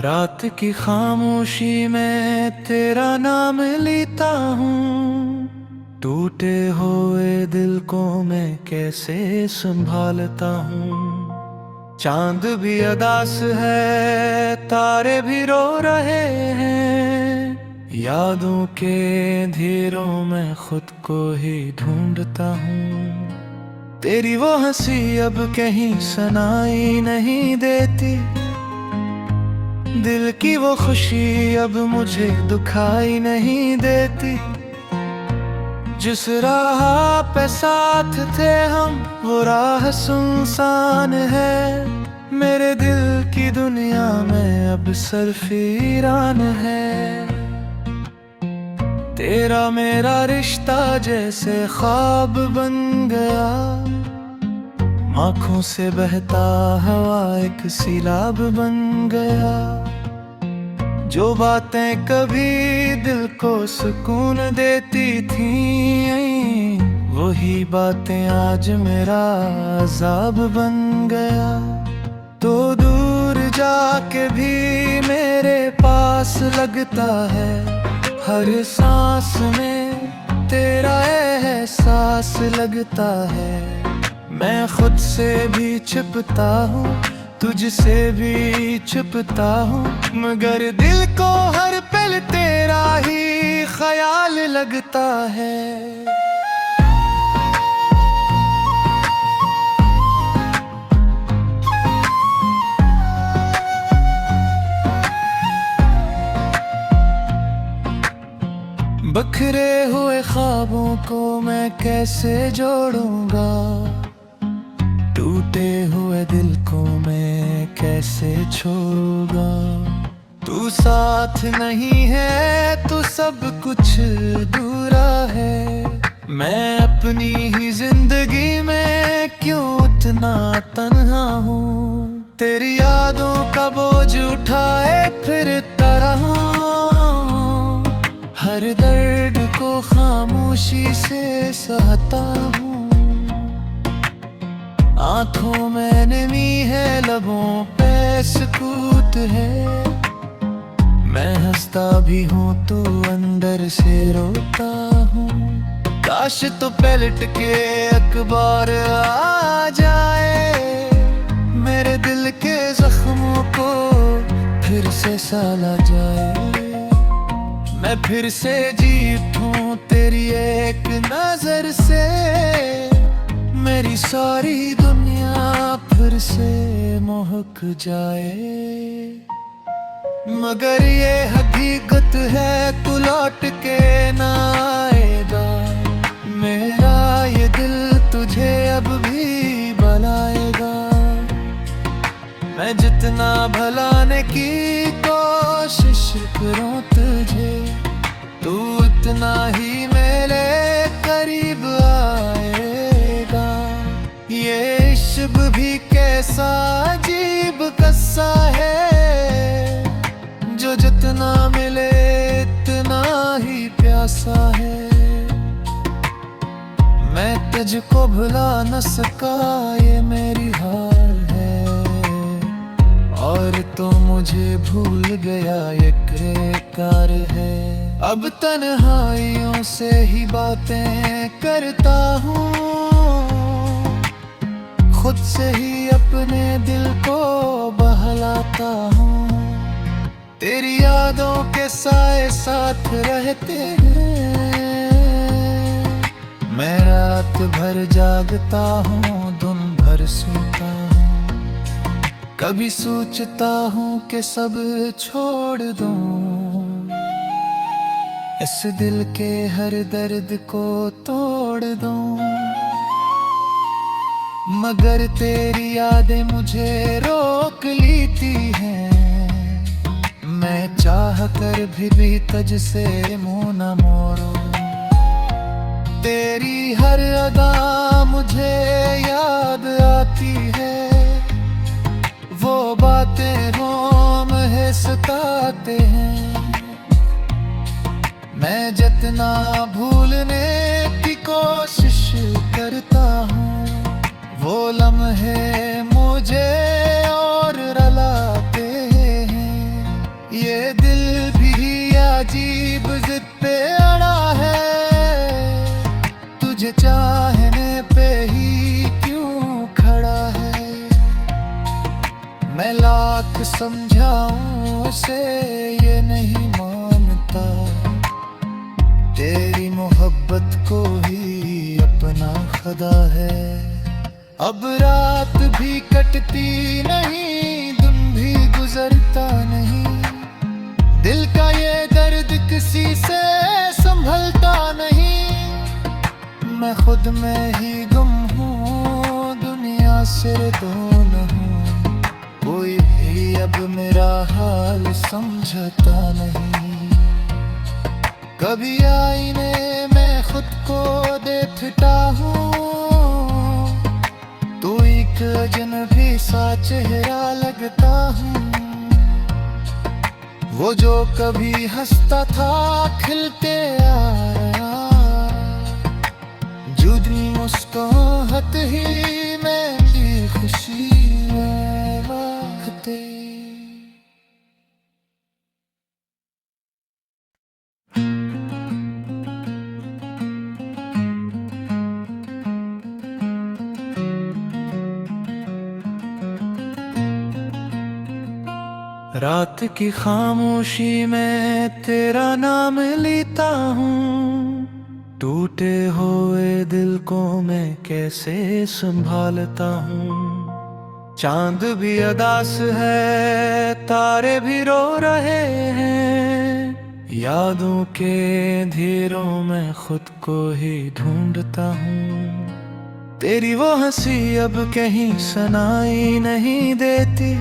रात की खामोशी में तेरा नाम लेता हूँ। टूटे हुए दिल को मैं कैसे संभालता हूँ। चांद भी उदास है, तारे भी रो रहे हैं। यादों के अंधेरों में खुद को ही ढूंढता हूँ। तेरी वो हंसी अब कहीं सुनाई नहीं देती। दिल की वो खुशी अब मुझे दुखाई नहीं देती। जिस राह पे साथ थे हम, वो राह सुनसान है। मेरे दिल की दुनिया में अब सिर्फ वीरान है। तेरा मेरा रिश्ता जैसे ख्वाब बन गया। आँखों से बहता हवा एक सैलाब बन गया। जो बातें कभी दिल को सुकून देती थी, वही बातें आज मेरा अज़ाब बन गया। तो दूर जाके भी मेरे पास लगता है। हर सांस में तेरा एहसास लगता है। मैं खुद से भी छिपता हूँ, तुझसे भी छिपता हूँ, मगर दिल को हर पल तेरा ही ख्याल लगता है। बिखरे हुए ख्वाबों को मैं कैसे जोड़ूंगा। टूटे हुए दिल को मैं कैसे छोड़ूंगा। तू साथ नहीं है तो सब कुछ अधूरा है। मैं अपनी ही जिंदगी में क्यों इतना तन्हा हूँ। तेरी यादों का बोझ उठाए फिरता रहा। हर दर्द को खामोशी से सहता हूँ। आँखों में नमी है, लबों पे सुकूत है। मैं हंसता भी हूँ तो अंदर से रोता हूँ। काश तो पलट के अखबार आ जाए। मेरे दिल के जख्मों को फिर से साला जाए। मैं फिर से जी उठूं तेरी एक नजर से। मेरी सारी दुनिया फिर से महक जाए। मगर ये हकीकत है, तू लौट के ना आएगा। मेरा ये दिल तुझे अब भी बुलाएगा। मैं जितना भुलाने की कोशिश करूं तुझे, तू उतना ही मेरे करीब आएगा। ये इश्क भी कैसा अजीब किस्सा है, जो जितना मिले इतना ही प्यासा है। मैं तुझको भुला न सका, ये मेरी हार है। और तो मुझे भूल गया ये बेकार है। अब तन्हाइयों से ही बातें करता हूँ। खुद से ही अपने दिल को बहलाता हूँ। तेरी यादों के साए साथ रहते हैं। मैं रात भर जागता हूँ, दिन भर सोता हूँ। कभी सोचता हूँ कि सब छोड़ दूँ। इस दिल के हर दर्द को तोड़ दूँ। मगर तेरी यादें मुझे रोक लेती हैं। मैं चाह कर भी तुझसे मुँह न मोड़ूं। तेरी हर अदा मुझे याद आती है। वो बातें रोम है सताते हैं। मैं जितना भूलने की कोशिश करता हूँ, वो लम्हे मुझे और रुलाते हैं। अजीब जिद पे अड़ा है, तुझे चाहने पे ही क्यों खड़ा है। मैं लाख समझाऊं उसे ये नहीं मानता, तेरी मोहब्बत को ही अपना खुदा है। अब रात भी कटती नहीं, दिन भी गुजरता नहीं, दिल का ये दर्द किसी से संभलता नहीं। मैं खुद में ही गुम हूँ, दुनिया से दूर हूँ, कोई भी अब मेरा हाल समझता नहीं। कभी आईने में खुद को देखता हूँ, तू एक अजनबी सा चेहरा लगता हूँ। वो जो कभी हंसता था खिलते आया, जुदी मुस्कुराहट ही मेरी खुशी में वक्ते। रात की खामोशी में तेरा नाम लेता हूँ, टूटे हुए दिल को मैं कैसे संभालता हूँ। चांद भी उदास है, तारे भी रो रहे हैं, यादों के अंधेरों में खुद को ही ढूंढता हूँ। तेरी वो हंसी अब कहीं सुनाई नहीं देती,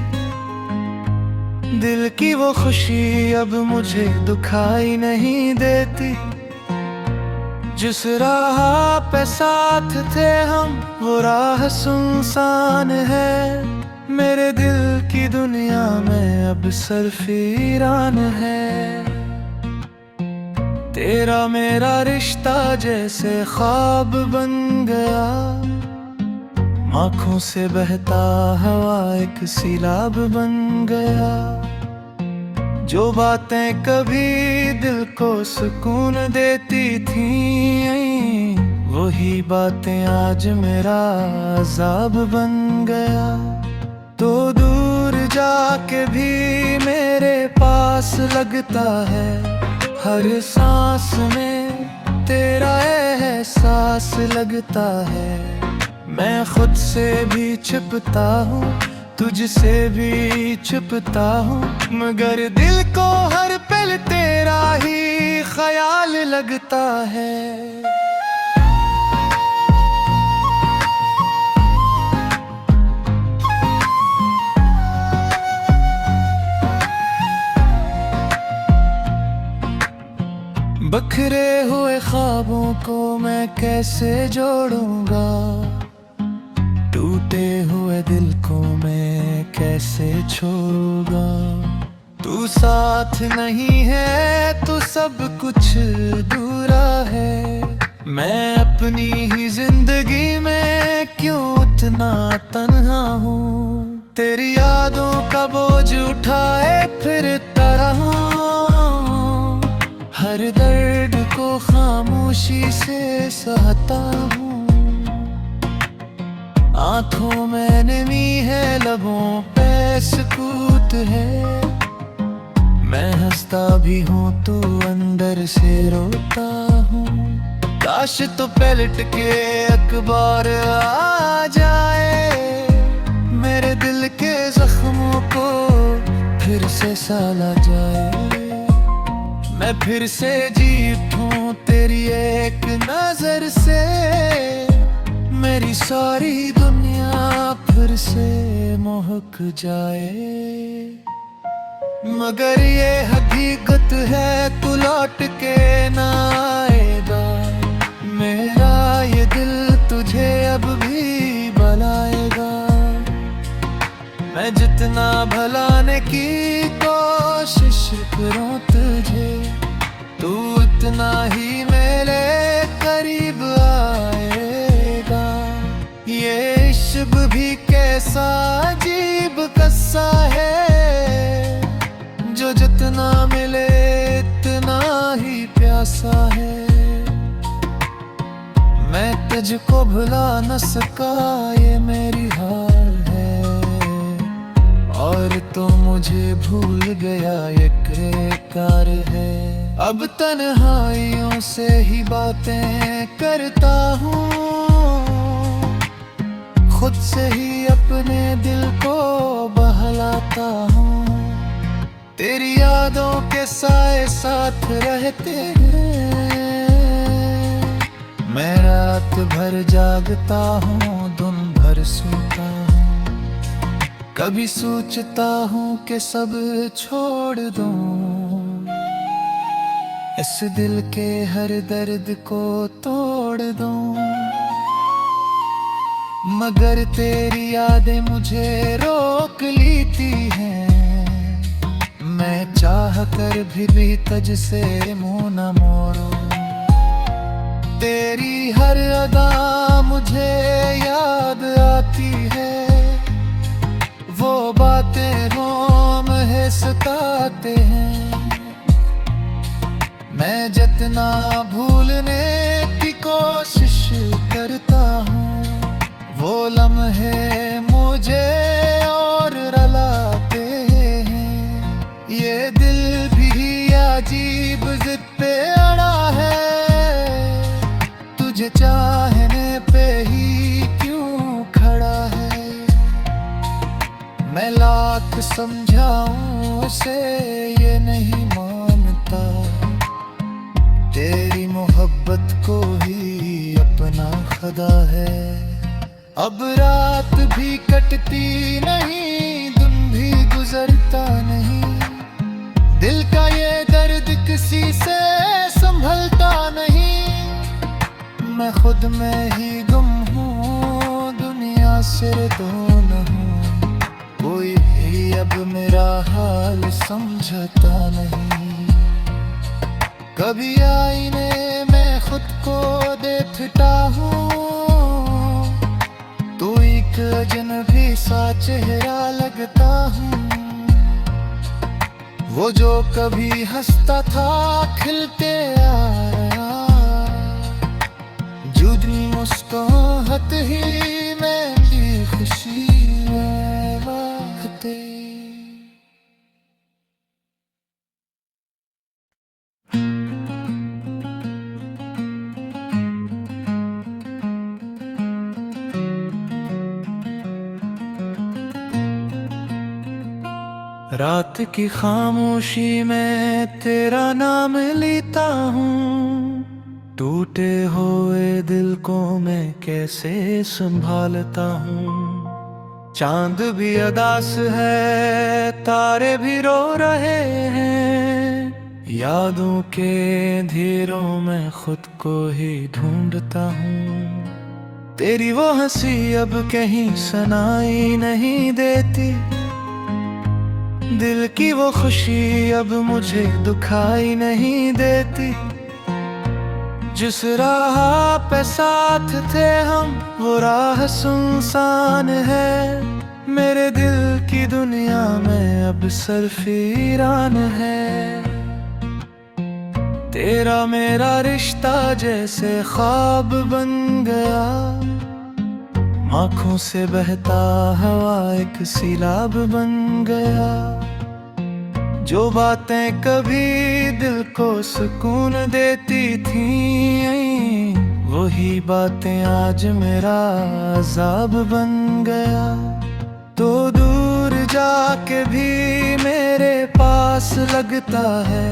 दिल की वो खुशी अब मुझे दुखाई नहीं देती। जिस राह पे साथ थे हम वो राह सुनसान है, मेरे दिल की दुनिया में अब सरफिरान है। तेरा मेरा रिश्ता जैसे ख्वाब बन गया, आँखों से बहता हवा एक सैलाब बन गया। जो बातें कभी दिल को सुकून देती थीं, वही बातें आज मेरा अज़ाब बन गया। तो दूर जाके भी मेरे पास लगता है, हर सांस में तेरा एहसास लगता है। मैं खुद से भी छिपता हूँ, तुझसे भी छिपता हूँ, मगर दिल को हर पल तेरा ही ख्याल लगता है। बखरे हुए ख्वाबों को मैं कैसे जोड़ूंगा, टूटे हुए दिल को मैं कैसे छोड़ूंगा। तू साथ नहीं है तो सब कुछ अधूरा है, मैं अपनी ही जिंदगी में क्यों इतना तन्हा हूँ। तेरी यादों का बोझ उठाए फिरता रहा, हर दर्द को खामोशी से सहता हूँ। आँखों में नमी है, लबों पे सुकूत है, मैं हंसता भी हूँ तो अंदर से रोता हूँ। काश तो पलट के अखबार आ जाए, मेरे दिल के जख्मों को फिर से साला जाए। मैं फिर से जी उठूं तेरी एक नजर से, मेरी सारी दुनिया फिर से महक जाए। मगर ये हकीकत है तू लौट के ना आएगा, मेरा ये दिल तुझे अब भी बुलाएगा। मैं जितना भुलाने की कोशिश करूं तुझे, तू उतना ही मेरे करीब आएगा। ये इश्क भी कैसा अजीब किस्सा है, जो जितना मिले इतना ही प्यासा है। मैं तुझको भुला न सका, ये मेरी हार है। और तो मुझे भूल गया ये बेकार है। अब तन्हाइयों से ही बातें करता हूँ, खुद से ही अपने दिल को बहलाता हूँ। तेरी यादों के साए साथ रहते हैं। मैं रात भर जागता हूँ, दिन भर सोता हूँ। कभी सोचता हूँ कि सब छोड़ दूँ, इस दिल के हर दर्द को तोड़ दूँ। मगर तेरी यादें मुझे रोक लेती हैं। मैं चाह कर भी तुझसे मुंह न मोड़ूं। तेरी हर अदा मुझे याद आती है। वो बातें रोम है सताते हैं। मैं जितना भूलने की कोशिश करता हूँ, वो लम्हे मुझे और रुलाते हैं। ये दिल भी अजीब जिद पे अड़ा है, तुझे चाहने पे ही क्यों खड़ा है। मैं लाख समझाऊं उसे ये नहीं मानता, तेरी मोहब्बत को ही अपना खुदा है। अब रात भी कटती नहीं, दिन भी गुजरता नहीं। दिल का ये दर्द किसी से संभलता नहीं। मैं खुद में ही गुम हूँ, दुनिया से दूर हूँ। कोई भी अब मेरा हाल समझता नहीं। कभी आईने में खुद को देखता हूँ, तू एक अजनबी सा चेहरा लगता हूँ। वो जो कभी हंसता था खिलते आया, जुदी मुस्कुराहट ही मेरी खुशी है वक्त। रात की खामोशी में तेरा नाम लेता हूँ। टूटे हुए दिल को मैं कैसे संभालता हूँ। चांद भी उदास है, तारे भी रो रहे हैं। यादों के अंधेरों में खुद को ही ढूंढता हूँ। तेरी वो हंसी अब कहीं सुनाई नहीं देती। दिल की वो खुशी अब मुझे दुखाई नहीं देती। जिस राह पे साथ थे हम, वो राह सुनसान है। मेरे दिल की दुनिया में अब सरफिरान है। तेरा मेरा रिश्ता जैसे ख्वाब बन गया। आँखों से बहता हवा एक सैलाब बन गया। जो बातें कभी दिल को सुकून देती थीं, वही बातें आज मेरा अज़ाब बन गया। तो दूर जाके भी मेरे पास लगता है।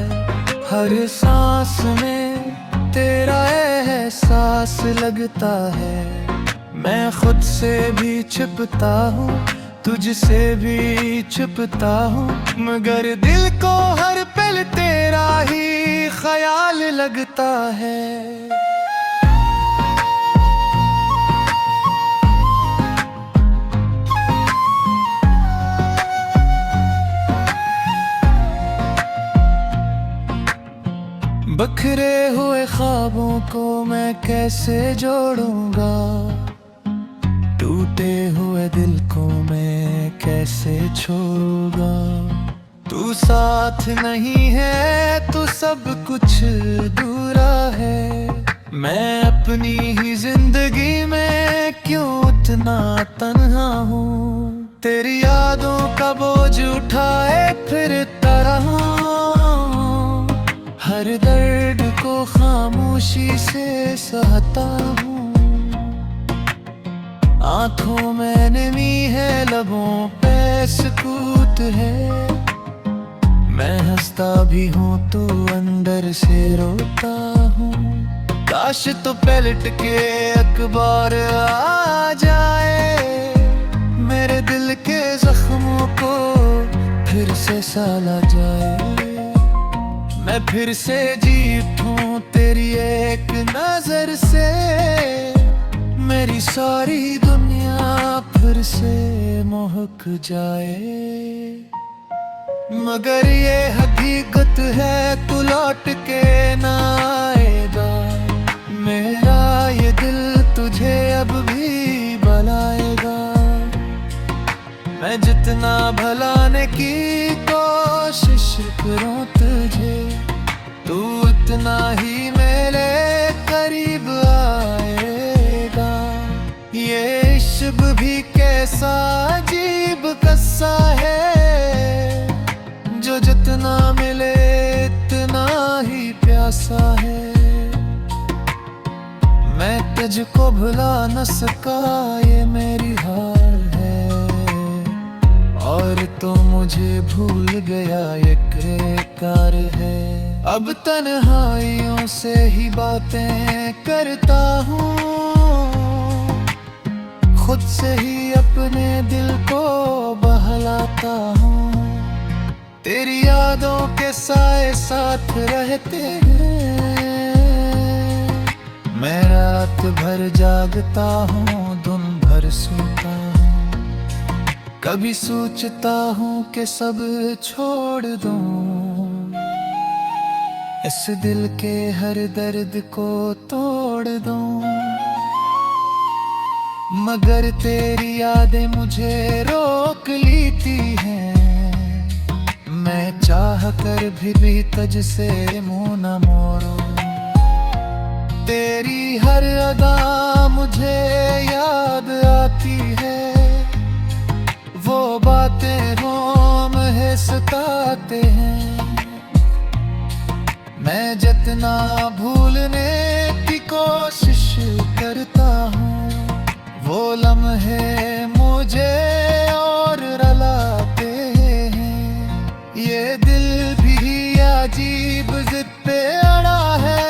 हर सांस में तेरा एहसास लगता है। मैं खुद से भी छिपता हूँ, तुझसे भी छिपता हूँ। मगर दिल को हर पल तेरा ही ख्याल लगता है। बिखरे हुए ख्वाबों को मैं कैसे जोड़ूंगा। टूटे हुए दिल को मैं कैसे छोड़ूंगा। तू साथ नहीं है तो सब कुछ अधूरा है। मैं अपनी ही जिंदगी में क्यों इतना तन्हा हूँ। तेरी यादों का बोझ उठाए फिरता रहा, हर दर्द को खामोशी से सहता हूँ। आंखों में नमी है, लबों पे सुकूत है। मैं हंसता भी हूँ तो अंदर से रोता हूँ। काश तो पलट के अखबार आ जाए, मेरे दिल के जख्मों को फिर से साला जाए। मैं फिर से जी उठूं तेरी एक नजर से, मेरी सारी दुनिया फिर से महक जाए। मगर ये हकीकत है तू लौट के ना आएगा। मेरा ये दिल तुझे अब भी बुलाएगा। मैं जितना भुलाने की कोशिश करूं तुझे, तू उतना ही मेरे करीब आएगा। ये इश्क भी कैसा अजीब किस्सा है, जो जितना मिले इतना ही प्यासा है। मैं तुझको भुला न सका, ये मेरी हार है। और तो मुझे भूल गया ये बेकार है। अब तन्हाइयों से ही बातें करता हूँ, खुद से ही अपने दिल को बहलाता हूँ। तेरी यादों के साए साथ रहते हैं। मैं रात भर जागता हूँ, दिन भर सोता हूँ। कभी सोचता हूँ कि सब छोड़ दूँ, इस दिल के हर दर्द को तोड़ दूँ। मगर तेरी यादें मुझे रोक लेती हैं। मैं चाह कर भी तुझसे मुंह न मोड़ूं। तेरी हर अदा मुझे याद आती है, वो बातें रोम है सताते हैं। मैं जितना भूलने की कोशिश करता हूँ, वो लम्हे मुझे और रुलाते हैं। ये दिल भी अजीब जिद पे अड़ा है,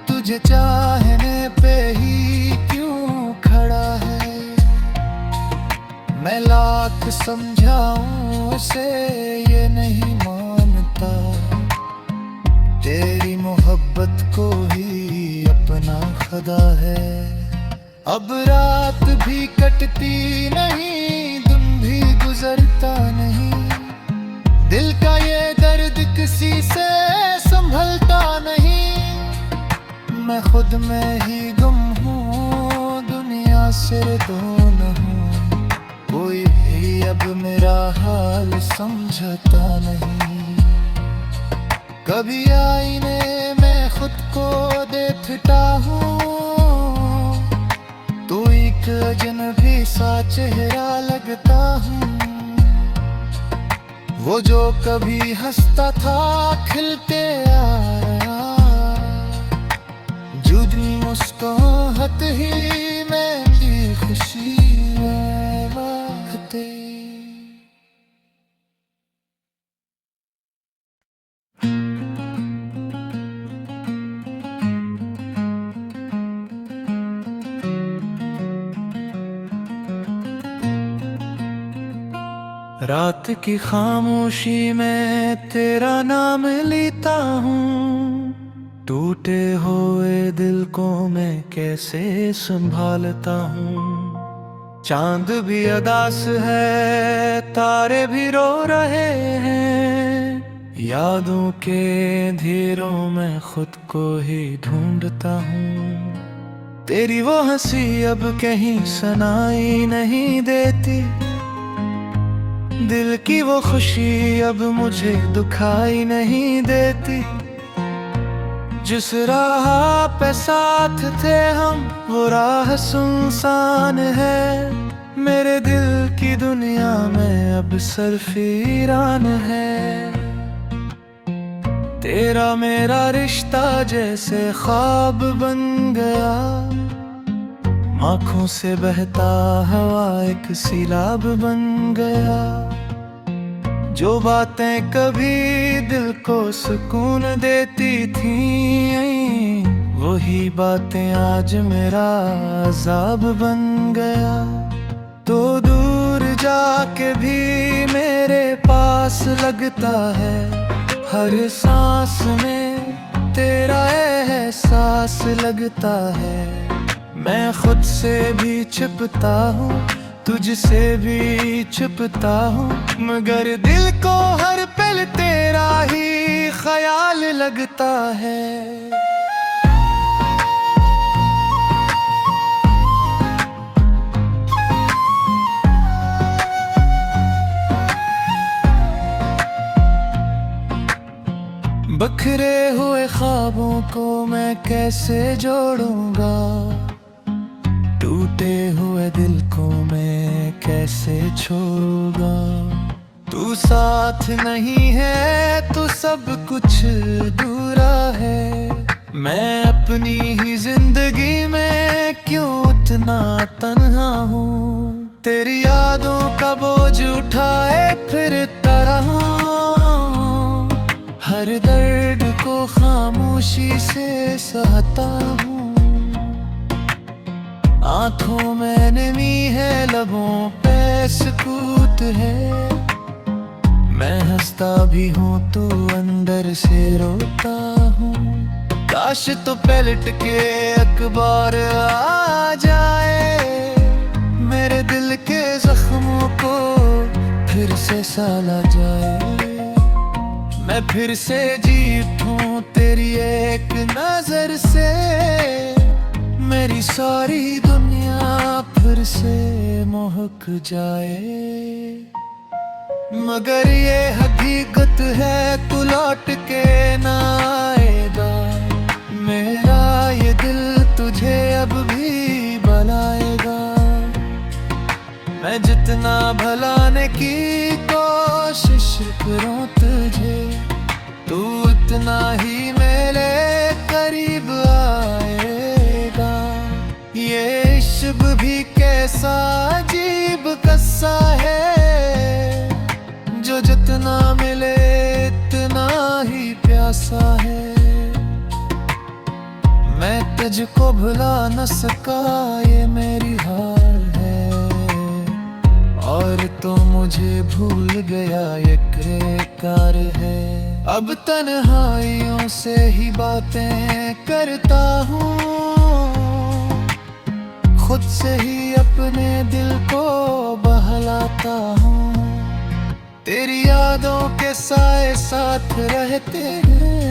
तुझे चाहने पे ही क्यों खड़ा है। मैं लाख समझाऊं उसे ये नहीं मानता, तेरी मोहब्बत को ही अपना खुदा है। अब रात भी कटती नहीं, दिन भी गुजरता नहीं। दिल का ये दर्द किसी से संभलता नहीं। मैं खुद में ही गुम हूँ, दुनिया से दूर हूँ। कोई भी अब मेरा हाल समझता नहीं। कभी आईने में खुद को देखता हूँ, तू एक अजनबी सा चेहरा लगता हूँ। वो जो कभी हंसता था खिलते आया, जुदी मुस्कुराहट ही मेरी खुशी है वक्त। रात की खामोशी में तेरा नाम लेता हूँ। टूटे हुए दिल को मैं कैसे संभालता हूँ। चांद भी उदास है, तारे भी रो रहे हैं। यादों के अंधेरों में खुद को ही ढूंढता हूँ। तेरी वो हंसी अब कहीं सुनाई नहीं देती। दिल की वो खुशी अब मुझे दुखाई नहीं देती। जिस राह पे साथ थे हम वो राह सुनसान है। मेरे दिल की दुनिया में अब सरफीरान है। तेरा मेरा रिश्ता जैसे ख्वाब बन गया। आँखों से बहता हवा एक सैलाब बन गया। जो बातें कभी दिल को सुकून देती थीं, वही बातें आज मेरा अज़ाब बन गया। तो दूर जाके भी मेरे पास लगता है। हर सांस में तेरा एहसास लगता है। मैं खुद से भी छिपता हूँ, तुझसे भी छिपता हूँ, मगर दिल को हर पल तेरा ही ख्याल लगता है। बखरे हुए ख्वाबों को मैं कैसे जोड़ूंगा। टूटे हुए दिल को मैं कैसे छोड़ूंगा। तू साथ नहीं है तो सब कुछ अधूरा है। मैं अपनी ही जिंदगी में क्यों इतना तन्हा हूँ। तेरी यादों का बोझ उठाए फिरता रहा। हर दर्द को खामोशी से सहता हूँ। आँखों में नमी है, लबों पे सुकूत है। मैं हंसता भी हूँ तो अंदर से रोता हूँ। काश तो पलट के अखबार आ जाए। मेरे दिल के जख्मों को फिर से साला जाए। मैं फिर से जी उठूं तेरी एक नजर से। मेरी सारी दुनिया फिर से महक जाए। मगर ये हकीकत है तू लौट के ना आएगा। मेरा ये दिल तुझे अब भी बुलाएगा। मैं जितना भुलाने की कोशिश करूं तुझे, तू उतना ही मेरे करीब आएगा। ये इश्क भी कैसा अजीब किस्सा है, जो जितना मिले इतना ही प्यासा है। मैं तुझको भुला न सका ये मेरी हार है, और तो मुझे भूल गया ये बेकार है। अब तन्हाइयों से ही बातें करता हूँ, खुद से ही अपने दिल को बहलाता हूँ। तेरी यादों के साए साथ रहते हैं।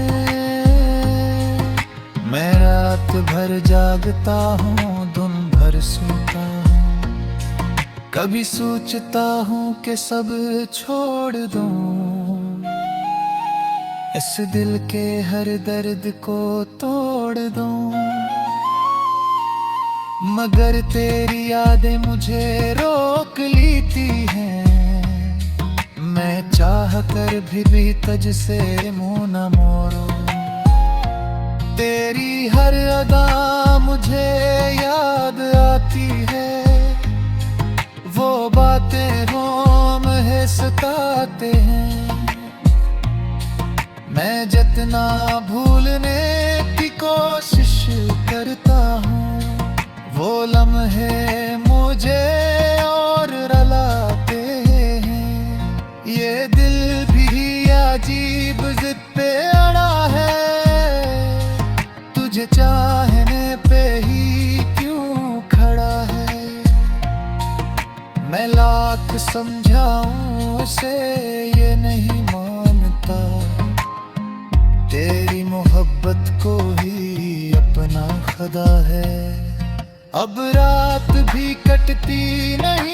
मैं रात भर जागता हूँ, दिन भर सोता हूँ। कभी सोचता हूँ कि सब छोड़ दूँ, इस दिल के हर दर्द को तोड़ दूँ। मगर तेरी यादें मुझे रोक लेती हैं। मैं चाह कर भी तुझसे मुंह न मोड़ूं। तेरी हर अदा मुझे याद आती है। वो बातें रोम है सताते हैं। मैं जितना भूलने की कोशिश करता हूँ, वो लम्हे मुझे और रुलाते हैं। ये दिल भी अजीब जिद पे अड़ा है, तुझे चाहने पे ही क्यों खड़ा है। मैं लाख समझाऊं उसे ये नहीं मानता। तेरी मोहब्बत को ही अपना खुदा है। अब रात भी कटती नहीं